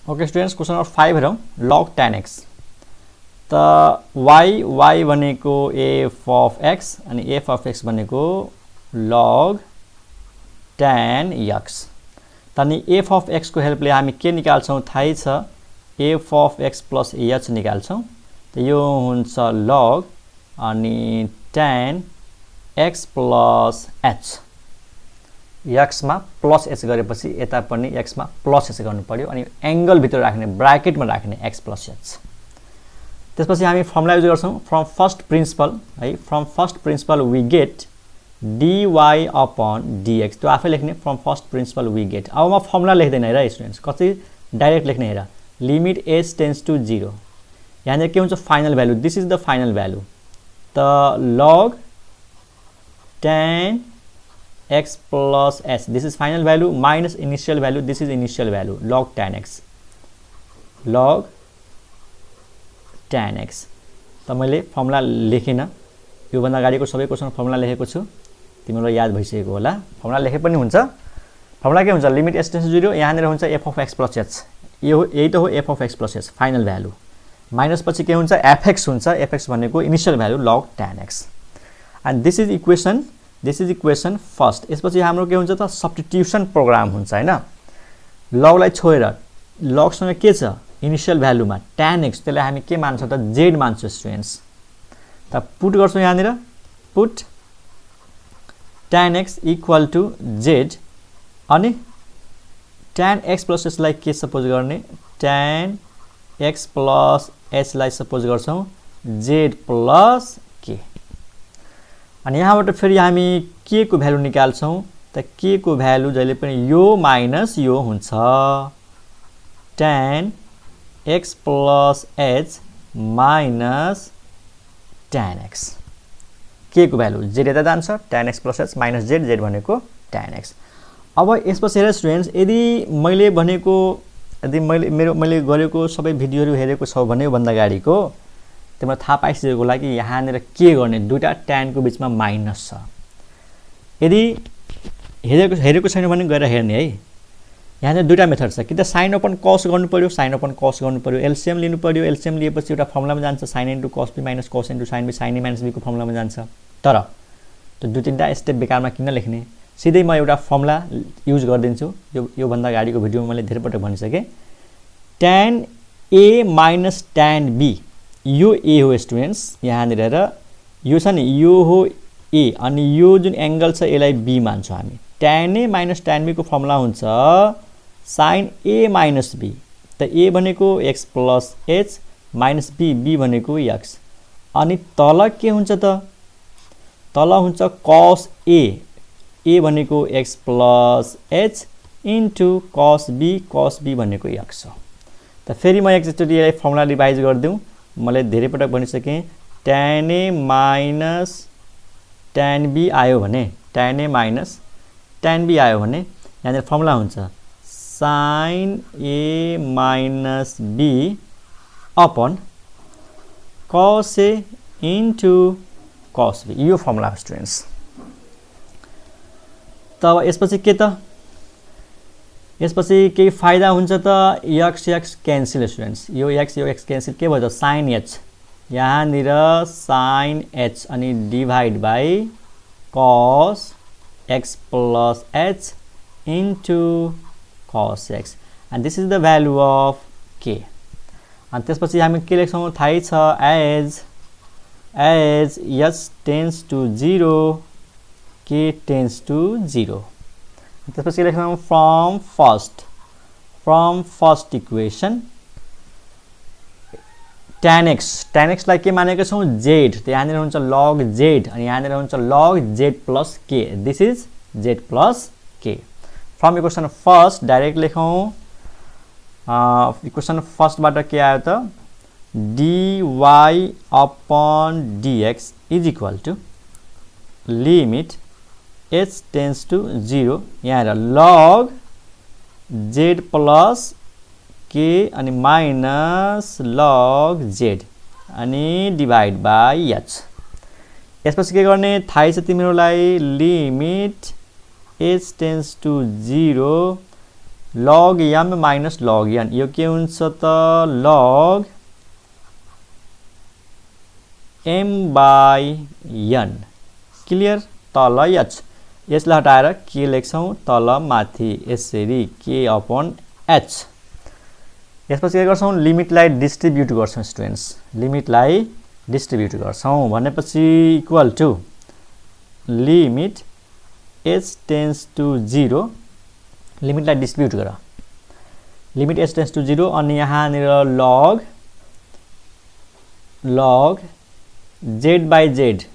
Okay students, question number 5 हेरौँ। log tan x त y भनेको f of x अनि f of x भनेको log tan x। तनी f of x को हेल्पले हामी के निकाल्छौं थाहै छ, f of x plus h निकाल्छौं। त यो हुन्छ log अनि tan x plus h। x मा प्लस h गरेपछि यता पनि x मा प्लस h गर्नु पर्यो अनि एंगल भित्र राख्ने ब्र्याकेटमा राख्ने x plus h। त्यसपछि हामी फर्मुला युज गर्छौं फ्रम फर्स्ट प्रिन्सिपल है। From first principle we get dy upon dx। त्यो आफै लेख्ने from first principle we get. अब म फर्मुला लेख्दैन है स्टुडेन्ट्स, कसरी डाइरेक्ट लेख्ने हेर। Limit h tends to 0। यहाँ के हुन्छ final value, this is the final value. त log tan x plus h, this is final value minus initial value, this is initial value, log tan x, log tan x। त मैले formula लेखिन, यो भन्दा अगाडिको सबै क्वेसन फर्मुला लेखेको छु, तिमीलाई याद भइसकेको होला। फर्मुला लेखे पनि हुन्छ। फर्मुला के हुन्छ, लिमिट h टेन्ड्स टु 0, यहाँनिर हुन्छ f of x plus h, यही त हो f of x plus h final value. Minus पछि के हुन्छ fx हुन्छ, fx भनेको initial value log tan x। And this is equation first. यसपछि हाम्रो के हुन्छ त सब्स्टिट्युसन प्रोग्राम हुन्छ हैन। लगलाई छोडेर लगसँग के छ इनिशियल भ्यालुमा tan x, त्यसलाई हामी के मान्छौं त z मान्छौं स्टुडेन्ट्स। त पुट गर्छौं यहाँनिर, put tan x equal to z अनि tan x प्लस h लाई के सपोज गर्ने, tan x प्लस h लाई सपोज गर्छौं z प्लस k। अनि यहाँबाट फेरि हामी k को भ्यालु निकाल्छौं। त k को भ्यालु जहिले पनि यो माइनस यो हुन्छ, tan x plus h minus tan x। k को भ्यालु z यता जान्छ, tan x plus h minus z भनेको tan x। अब यसपछि हेर स्टुडेन्ट्स, यदि मैले भनेको मैले गरेको सबै भिडियोहरु हेरेको छौ भने भन्दा अगाडिको तिमीलाई थाहा पाइसकेको होला कि यहाँनिर के गर्ने, दुईटा tan को बीचमा माइनस छ। यदि हेरेको छैन भने गएर हेर्ने है। यहाँनिर दुईटा मेथड छ, कि त sin अपन cos गर्नु पर्यो, sin अपन cos गर्नु पर्यो, एलसीएम लिनु पर्यो, एलसीएम लिएपछि एउटा फर्मुलामा जान्छ sin into cos b minus cos into sin b, sin a minus b को फर्मुलामा जान्छ। तर त्यो दुई तीनटा स्टेप बेकारमा किन लेख्ने, सिधै म एउटा फर्मुला युज गर्दिन्छु। यो भन्दा अगाडिको भिडियोमा मैले धेरै पटक भनिसके, tan a minus tan b, यो a हो स्टुडेन्ट्स। यहाँनिर हेर, यो छ नि यो हो a अनि यो जुन एंगल छ यसलाई b मान्छौं हामी। tan a minus tan b को फर्मुला हुन्छ sin a minus b। त a भनेको x plus h minus b भनेको x। अनि तल के हुन्छ त, तल हुन्छ cos a भनेको x plus h into cos b भनेको x हो। त फेरि म एकचोटि यसलाई फर्मुला रिभाइज गर्दिउँ। मैले धेरै पटक भनिसके, tan a minus tan b आयो भने, tan a minus tan b आयो भने यहाँनिर फर्मुला हुन्छ sin a minus b upon cos a into cos b, यो फर्मुला हो स्टुडेन्ट्स। तब यसपछि के त, यसपछि केही फाइदा हुन्छ त, x क्यान्सल स्टुडेन्ट्स, यो x क्यान्सल के भयो त sin h, यहाँनिर sin h अनि divide by cos x plus h into cos x, and this is the value of k। अनि त्यसपछि हामी के लेख्छौं थाहै छ, as h tends to 0 k tends to 0। त्यसपछि लेख्छौं from first equation tan x लाई के मानेको छौं z। त यहाँनिर हुन्छ log z अनि यहाँनिर हुन्छ log z plus k, this is z plus k। From equation first direct लेखौं। इक्वेसन फर्स्टबाट के आयो त, dy upon dx is equal to limit h tends to 0, यहाँ log z plus k अनि माइनस log z अनि divide by h। यसपछि के गर्ने थाहै छ तिमीहरूलाई, limit h tends to 0 log m minus log n, यो के हुन्छ त log m by n, clear. तल h, यसलाई हटाएर के लेख्छौं तल माथि यसरी k upon h। यसपछि के गर्छौं लिमिटलाई डिस्ट्रिब्युट गर्छौं स्टुडेन्ट्स, लिमिटलाई डिस्ट्रिब्युट गर्छौं भनेपछि equal to limit h tends to 0, लिमिटलाई डिस्ट्रिब्युट गर, लिमिट h टेन्ड्स टु 0 अनि यहाँ निर log z by z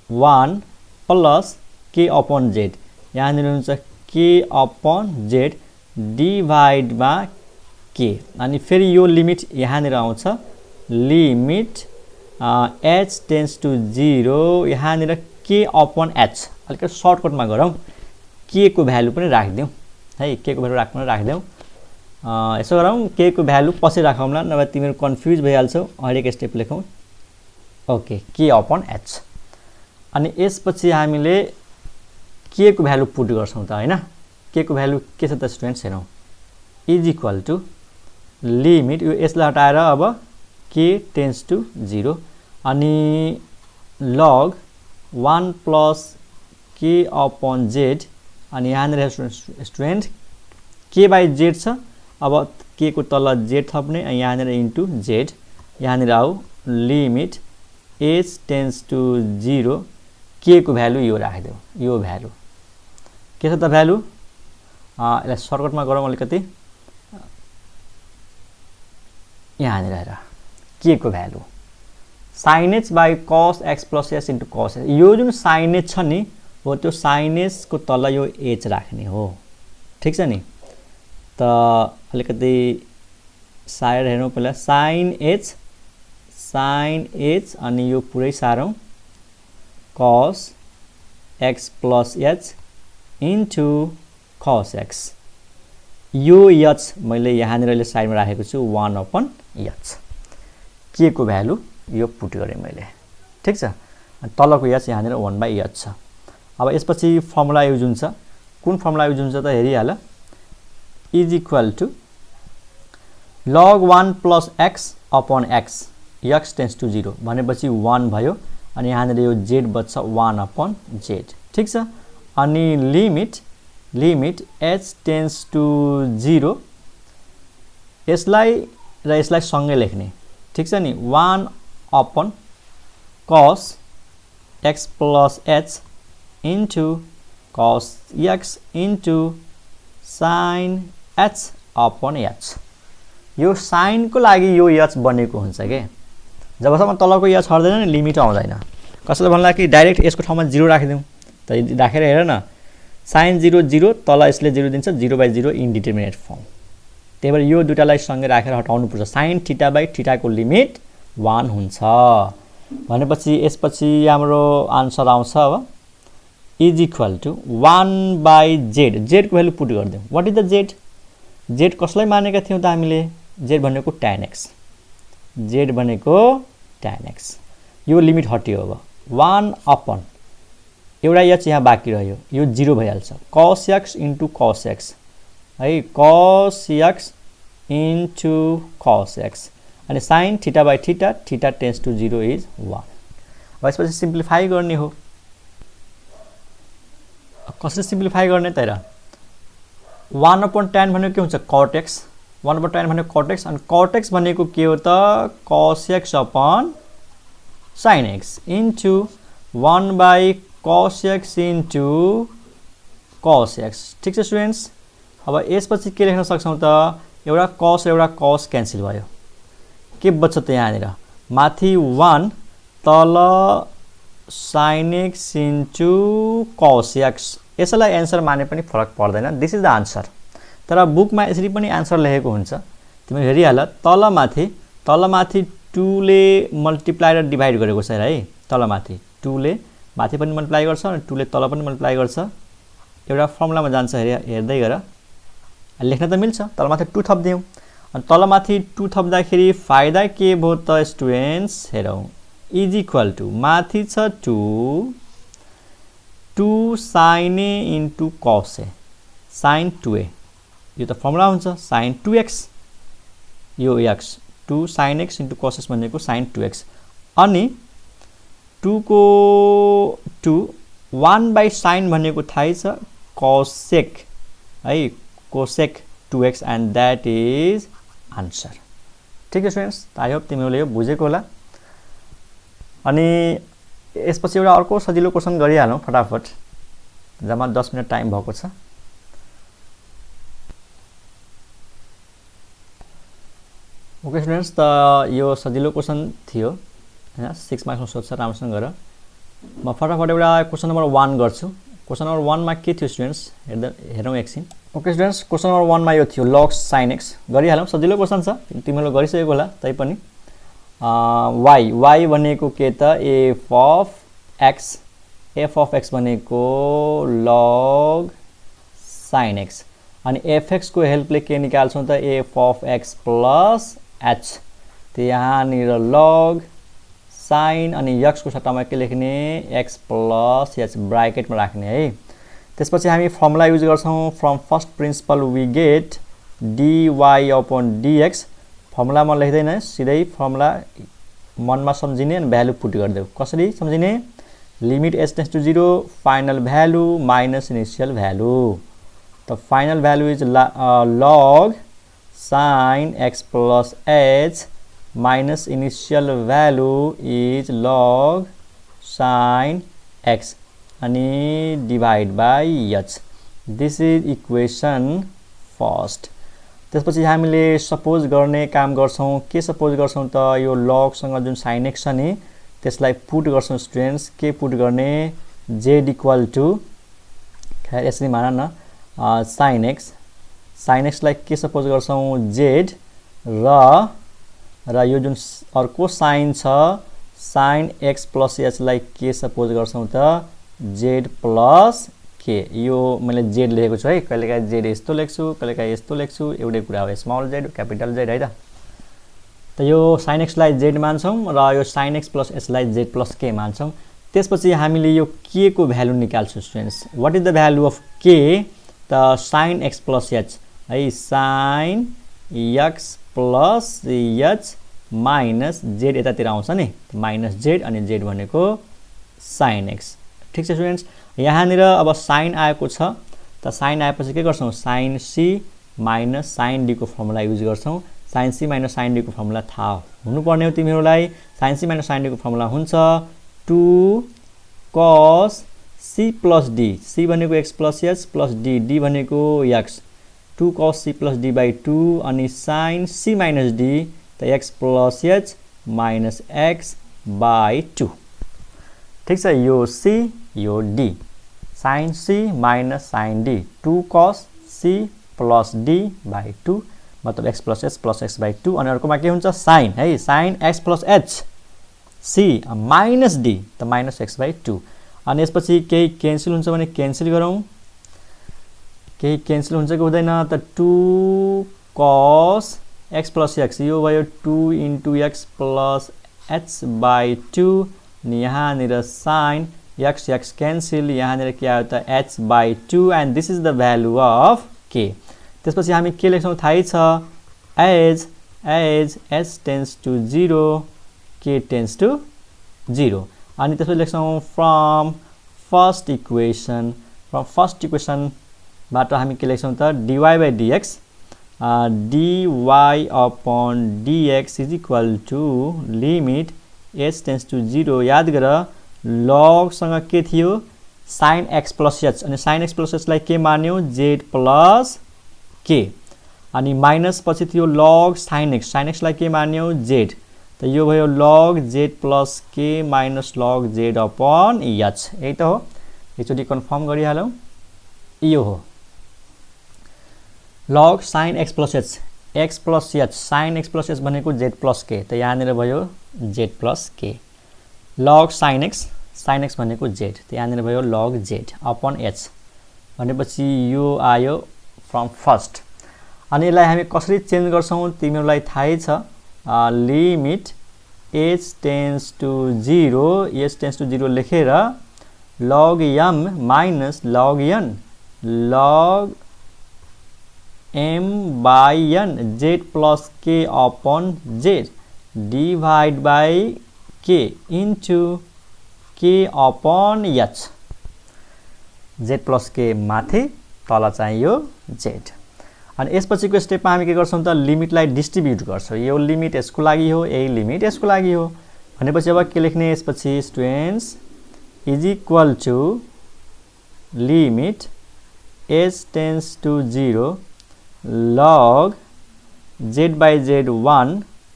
1 plus k upon z, यहाँ निर हुन्छ k upon z divide by k, अनि फेरि यो लिमिट यहाँ निर आउँछ लिमिट h टेन्ड्स टु 0, यहाँ निर k upon h, अलिकति सर्टकटमा गरौँ, k को भ्यालु पनि राखिदिउँ है, k को भ्यालु राखिदिउँ। यसो गरौँ k को भ्यालु पछि राखौँला, नभए तिमीहरू कन्फ्युज भइहाल्छौ, हरेक स्टेप लेखौँ। ओके, k upon h, अनि यसपछि हामीले k को भ्यालु पुट गर्छौं त हैन, k को भ्यालु के छ त स्टुडेन्ट्स हेरौँ, इज इक्वल टु लिमिट, यो यसलाई हटाएर अब k टेन्ड्स टु 0 अनि log 1 plus k upon z, अनि यहाँ स्टुडेन्ट k by z छ, अब k को तल z थप्ने, यहाँ इन्टु z, यहाँ आऊ limit h tends to 0, k को भ्यालु यो राखिदेऊ, यो भ्यालु के छ त भ्यालु, यसलाई सर्टकटमा गरौँ अलिकति, यहाँ हेर k को value sin h by cos x plus s into cos s, यो जुन sin h छ नि हो त्यो sin h को तल यो h राख्ने हो, ठीक छ नि त। अलिकति साइड हेर्नु पहिला, sin h अनि यो पुरै सारौं cos x plus h into cos x, यो h मैले यहाँ निर साइडमा राखेको छु 1 upon h, k को भ्यालु यो पुट गरे मैले, ठीक छ। तलको h यहाँ निर 1 by h छ। अब यसपछि फर्मुला युज हुन्छ, कुन फर्मुला युज हुन्छ त हेरिहाल, is equal to log 1 plus x upon x, x tends to 0 भनेपछि 1 भयो, अनि यहाँ निर यो z बच्छ 1 upon z, ठीक छ। अनि लिमिट h टेन्ड्स टु 0, यसलाई र यसलाई सँगै लेख्ने, ठीक छ नि, 1 upon cos x plus h into cos x into sin h upon h, यो sin को लागि यो h बनेको हुन्छ के, जबसम्म तलको h हट्दैन नि लिमिट आउँदैन। कसैले भन्ला कि डाइरेक्ट यसको ठाउँमा 0 राखिदिउँ त, राखेर हेर न sin 0 0 तल यसले 0 दिन्छ, 0 by 0 इन्डिटरमिनेट फर्म, त्यही भएर यो दुटालाई सँगै राखेर हटाउनु पर्छ, sin थीटा by थीटा को लिमिट 1 हुन्छ भनेपछि यसपछि हाम्रो आन्सर आउँछ अब is equal to 1 by z, z को भ्यालु पुट गर्दियौ, what is the z, z कसलाई मानेका थियौ त हामीले, z भनेको tan x, z भनेको tan x, यो लिमिट हट्यो, अब 1 upon एउटा h यहाँ बाँकी रह्यो, यो 0 भइहाल्छ, cos x into cos x है, cos x into cos x, अनि sin theta by theta, theta tends to 0 is 1। अब यसपछि सिम्प्लिफाई गर्ने हो, कसरी सिम्प्लिफाई गर्ने त हेर, 1 upon tan भनेको के हुन्छ cot x, 1 upon tan भनेको cot x, अनि cot x भनेको के हो त cos x upon sin x into 1 by cos x into cos x, ठीक छ स्टुडेन्ट्स। अब यसपछि के लेख्न सक्छौं त, एउटा cos र एउटा cos क्यान्सल भयो, के बच्छ त यहाँ निर माथि 1 तल sin x into cos x, यसलाई एन्सर माने पनि फरक पर्दैन, दिस इज द आन्सर। तर बुकमा यसरी पनि आन्सर लेखेको हुन्छ, तिमी हेरिहाल, तल माथि 2 ले मल्टिप्लाई र डिभाइड गरेको छ है, तल माथि 2 ले माथि पनि मल्टिप्लाई गर्छ अनि 2 ले तल पनि मल्टिप्लाई गर्छ, एउटा फर्मुलामा जान्छ, हेर्दै गर, लेख्न त मिल्छ, तल माथि 2 थप्दियौ, अनि तल माथि 2 थप्दाखेरि फाइदा के भयो त स्टुडेन्ट्स हेरौं, इज इक्वल टु माथि छ 2 sin a into cos a, sin 2a यो त फर्मुला हुन्छ sin 2x, यो x 2 sin x into cos x भनेको sin 2x, अनि 2 को 2 1 by sin भनेको थाहै छ cosec है, cosec 2x and that is answer. ठीक है स्टुडेन्ट्स, आई होप तिमीहरूले यो बुझेको होला। अनि यसपछि एउटा अर्को सजिलो क्वेसन गरिहालौँ फटाफट, जम्मा 10 मिनट टाइम भएको छ। ओके स्टुडेन्ट्स, त यो सजिलो क्वेसन थियो हैन, 6 मार्क्समा सोध्छ, राम्रोसँग गर। म फटाफट एउटा क्वेसन नम्बर 1 गर्छु। क्वेसन नम्बर 1 मा के थियो स्टुडेन्ट्स, हेरौँ एकछिन। ओके स्टुडेन्ट्स, क्वेसन नम्बर 1 मा यो थियो log sin x, गरिहालौँ, सजिलो क्वेसन छ, तिमीहरूले गरिसकेको होला तैपनि। y भनेको के त f of x भनेको log sin x, अनि fx को हेल्पले के निकाल्छौँ त f of x plus h, त यहाँनिर log sin अनि x को सट्टामा के लेख्ने x plus h ब्राकेटमा राख्ने है। त्यसपछि हामी फर्मुला युज गर्छौँ, from first principle we get dy upon dx, formula म लेख्दैन, सिधै फर्मुला मनमा सम्झिने अनि भ्यालु पुट गरिदेऊ। कसरी सम्झिने, limit h tends to 0, final value minus initial value, त final value is log sin x plus h minus initial value is log sin x अनि divide by h, this is equation first. त्यसपछि हामीले suppose गर्ने काम गर्छौँ, के suppose गर्छौँ त यो लगसँग जुन sin x छ नि त्यसलाई पुट गर्छौँ स्टुडेन्ट्स, के पुट गर्ने, z इक्वल टु, खैर यसरी मान न sin x लाई के सपोज गर्छौँ z, र यो जुन अर्को साइन छ sin x प्लस h लाई के सपोज गर्छौँ त z प्लस k, यो मैले z लेखेको छु है, कहिलेकाहीँ z यस्तो लेख्छु, कहिलेकाहीँ यस्तो लेख्छु, एउटै कुरा हो, स्मल z क्यापिटल z है त। त यो sin x लाई z मान्छौँ र यो sin x प्लस h लाई z प्लस k मान्छौँ। त्यसपछि हामीले यो k को भ्यालु निकाल्छौँ students. What is the value of k, त sin x प्लस h है, sin x plus h minus z यतातिर आउँछ नि, माइनस z अनि z भनेको sin x। ठीक छ स्टुडेन्ट्स, यहाँनिर अब साइन आएको छ, त साइन आएपछि के गर्छौँ, sin c minus sin d को फर्मुला युज गर्छौँ। sin c minus sin d को फर्मुला थाहा हुनुपर्ने हो तिमीहरूलाई। sin c minus sin d को फर्मुला हुन्छ 2 cos c plus d, c भनेको x plus h plus d, d भनेको x, 2 cos c plus d by 2 अनि sin c माइनस d, त x plus h minus x by 2। ठीक छ, यो c यो d, sin c minus sin d, 2 cos c plus d by 2 मतलब x plus h plus x by 2, अनि अर्कोमा के हुन्छ sin है, sin x plus h, c minus d, त माइनस x बाई 2, अनि यसपछि केही क्यान्सल हुन्छ भने क्यान्सल गरौँ, केही क्यान्सल हुन्छ कि हुँदैन त 2 cos x प्लस x, यो भयो 2 into x plus h by 2, अनि यहाँनिर sin x क्यान्सल, यहाँनिर के आयो त h by 2 and this is the value of k। त्यसपछि हामी के लेख्छौँ थाहै छ, as h tends to 0, k tends to 0, अनि त्यसपछि लेख्छौँ फ्रम फर्स्ट इक्वेसनबाट हामी के लेख्छौँ त dy by dx, dy upon dx is equal to limit h tends to 0, याद गर लगसँग के थियो sin x प्लस h, अनि sin x प्लस h लाई के मान्यौ z प्लस k, अनि माइनस पछि थियो log sin x लाई के मान्यौ z, त यो भयो log z plus k minus log z upon h, यही त हो। एकचोटि कन्फर्म गरिहालौँ, यो हो log sin x plus h, x plus h, sin x plus h भनेको z प्लस k, त यहाँनिर भयो z plus k, log sin x भनेको z, त यहाँनिर भयो log z अपन h, भनेपछि यो आयो फ्रम फर्स्ट। अनि यसलाई हामी कसरी चेन्ज गर्छौँ तिमीहरूलाई थाहै छ, लिमिट h टेन्ड्स टु 0 लेखेर log m minus log n, log m by n z plus k upon z divide by k into k upon h. z plus k माथि तल चाहिँ यो z. अनि यसपछिको स्टेपमा हामी के गर्छौं त लिमिटलाई डिस्ट्रिब्युट गर्छौं. यो लिमिट यसको लागि हो, यही लिमिट यसको लागि हो भनेपछि अब के लेख्ने यसपछि students is equal to limit h tends to 0 log z by z1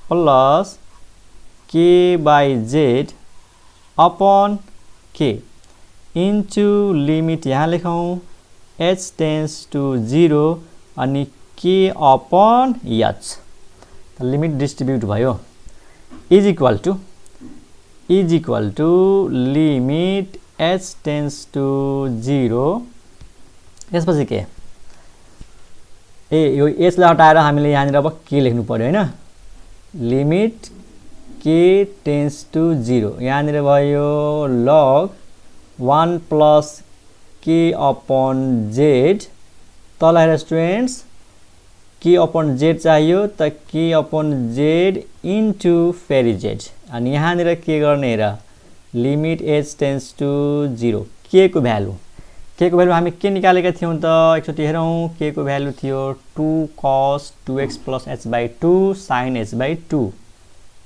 plus k by z upon k into limit यहाँ लेखौं h tends to 0 अनि k upon h. Limit distribute भयो is equal to limit h tends to 0. यसपछि के यो h लाई हटाएर हामीले यहाँ अब के लेख्नु पर्यो हैन. लिमिट k tends to 0 यहाँ भयो log 1 plus k upon z. तल हेर स्टुडेन्ट्स k upon z चाहियो त k upon z into फेरि z. अनि यहाँ के गर्ने हेर limit h tends to 0 k को भ्यालु हामी के निकालेका थियौं त एकचोटी हेरौं. k को भ्यालु थियो 2 cos 2x plus h by 2 sin h by 2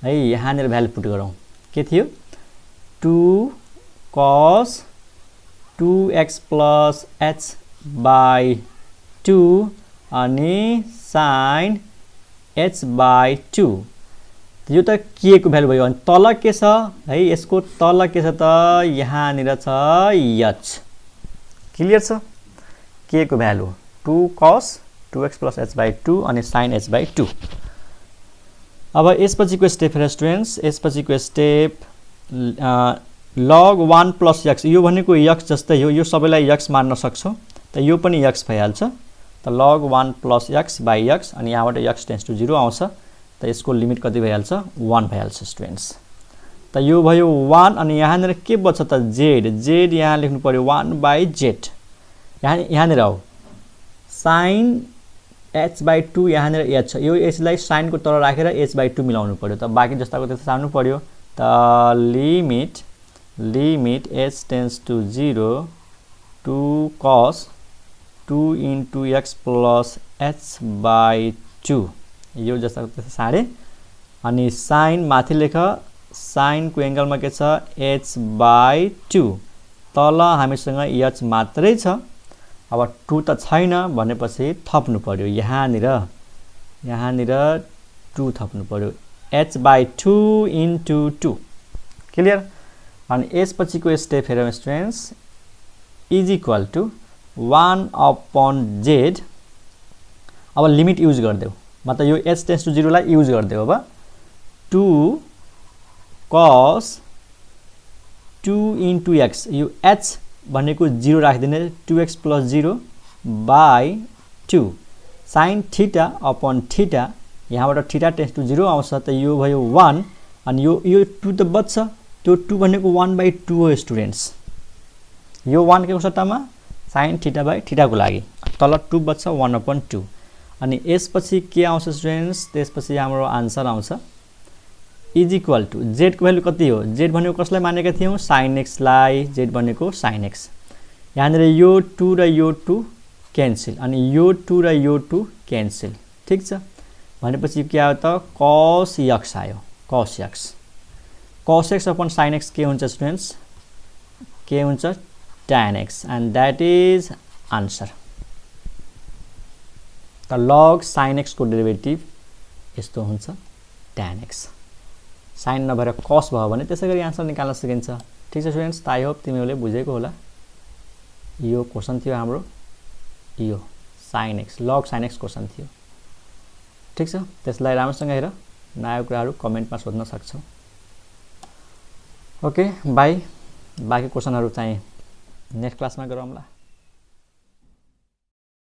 है. यहाँ भ्यालु पुट गरौं. के थियो 2 cos 2x plus h by 2 अनि sin h by 2. यो त k को भ्यालु भयो. अनि तल के छ है यसको तल के छ त यहाँ छ h. क्लियर छ. k को value 2 cos 2x plus h by 2 अनि sin h by 2. अब यसपछिको स्टेप हेर स्टुडेन्ट्स. यसपछिको स्टेप log 1 plus x. यो भनेको x जस्तै हो. यो सबैलाई x मान्न सक्छौ त यो पनि x भइहाल्छ. त log 1 plus x by x अनि यहाँबाट x tends to 0 आउँछ. त यसको लिमिट कति भइहाल्छ 1 भइहाल्छ स्टुडेन्ट्स. त यो भयो 1 अनि यहाँ के बच्छ त z यहाँ लेख्नु पर्यो 1 by z. यहाँ आउ sin h by 2 यहाँ h छ. यो h लाई sin को तल राखेर h by 2 मिलाउनु पर्यो. त बाकी जस्ताको त्यस्तै सार्नु पर्यो. त limit h tends to 0 2 cos 2 into x plus h by 2 यो जस्ताको त्यस्तै सारे. अनि sin माथि लेख sin को एंगलमा के छ h by 2. तल हामीसँग h मात्रै छ. अब 2 त छैन भनेपछि थप्नु पर्यो. यहाँ 2 थप्नु पर्यो. h by 2 into 2. क्लियर. अनि यसपछिको स्टेप हेरौँ students is equal to 1 upon z. अब लिमिट युज गर्देऊ मतलब यो h tends to 0 लाई युज गर्देऊ. अब 2 cos 2 into x यो h भनेको 0 राखिदिने 2x plus 0 by 2 sin theta upon theta. यहाँबाट theta tends to 0 आउँछ. त यो भयो 1 अनि यो 2 त बच्छ. त्यो 2 भनेको 1 by 2 हो स्टुडेन्ट्स. यो 1 के सट्टामा sin theta by theta को लागि तल 2 बच्छ 1 upon 2. अनि यसपछि के आउँछ स्टुडेन्ट्स त्यसपछि हाम्रो आन्सर आउँछ इज इक्वल टु z को भ्यालु कति हो. z भनेको कसलाई मानेका थियौं sin x लाई. z भनेको sin x. यहाँ यो 2 र यो 2 क्यान्सल अनि यो 2 र यो 2 क्यान्सल. ठीक छ. भनेपछि के आयो त cos x आयो. cos x upon sin x के हुन्छ स्टुडेन्ट्स के हुन्छ tan x and that is answer. त log sin x को डेरिभेटिभ यस्तो हुन्छ tan x. sin नभएर cos भयो भने त्यसैगरी आन्सर निकाल्न सकिन्छ. ठीक छ स्टुडेन्ट्स. आई होप तिमीहरूले बुझेको होला. यो क्वेशन थियो हाम्रो यो sin x log sin x question थियो. ठीक छ. त्यसलाई राम्रोसँग हेर. नयाँ कुराहरु कमेन्टमा सोध्न सक्छौ. Okay bye. बाँकी क्वेशनहरु चाहिँ नेक्स्ट क्लासमा गरौँला.